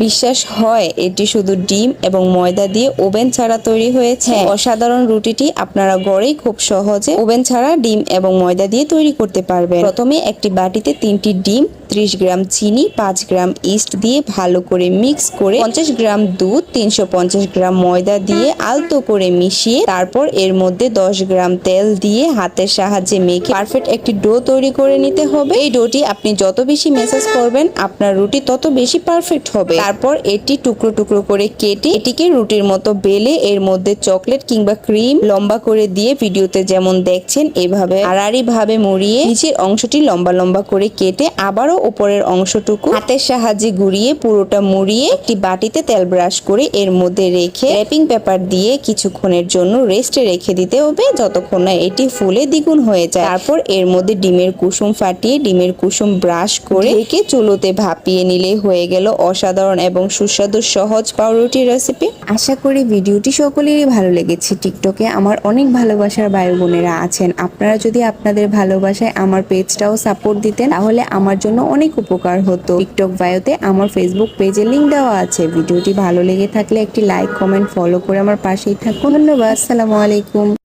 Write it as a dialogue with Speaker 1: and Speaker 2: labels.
Speaker 1: বিশ্বাস হয় এটি শুধু ডিম এবং ময়দা দিয়ে ওভেন ছাড়া তৈরি হয়েছে। অসাধারণ রুটিটি আপনারা ঘরেই খুব সহজে ওভেন ছাড়া ডিম এবং ময়দা দিয়ে তৈরি করতে পারবেন। প্রথমে একটি বাটিতে 3টি ডিম, 30 গ্রাম চিনি, 5 গ্রাম ইস্ট দিয়ে ভালো করে মিক্স করে 50 গ্রাম দুধ, 350 গ্রাম ময়দা দিয়ে আলতো করে মিশিয়ে তারপর এর মধ্যে 10 গ্রাম তেল দিয়ে হাতের সাহায্যে মেখে পারফেক্ট একটি ডো তৈরি করে নিতে হবে। এই ডোটি আপনি যত বেশি ম্যাসাজ করবেন আপনার রুটি তত বেশি পারফেক্ট হবে। তারপর এটি টুকরো টুকরো করে কেটে এটিকে রুটির মতো বেলে এর মধ্যে চকলেট কিংবা ক্রিম লম্বা করে দিয়ে ভিডিওতে যেমন দেখছেন এভাবে আড়াআড়ি ভাবে মুড়িয়ে নিচের অংশটি লম্বা লম্বা করে কেটে আবারও উপরের অংশটুকু হাতের সাহায্যে ঘুরিয়ে পুরোটা মুড়িয়ে একটি বাটিতে তেল ব্রাশ করে এর মধ্যে রেখে র্যাপিং পেপার দিয়ে কিছুক্ষণের জন্য রেস্টে রেখে দিতে হবে যতক্ষণ না এটি ফুলে দ্বিগুণ হয়ে যায়। তারপর এর মধ্যে ডিমের কুসুম ফাটিয়ে ডিমের কুসুম ব্রাশ করে ঢেকে চুলোতে ভাপিয়ে নিলেই হয়ে গেল অসাধারণ এবং সুস্বাদু সহজ পাউরুটি রেসিপি। আশা করি ভিডিওটি সকলেরই ভালো লেগেছে। টিকটকে আমার অনেক ভালোবাসার ভাই বোনেরা আছেন, আপনারা যদি আপনাদের ভালোবাসায় আমার পেজটাও সাপোর্ট দিতেন তাহলে আমার জন্য অনেক উপকার হতো। টিকটক বায়োতে আমার ফেসবুক পেজের লিংক দেওয়া আছে। ভিডিওটি ভালো লেগে থাকলে একটি লাইক, কমেন্ট, ফলো করে আমার পাশেই থাকুন। ধন্যবাদ। আসসালামু আলাইকুম।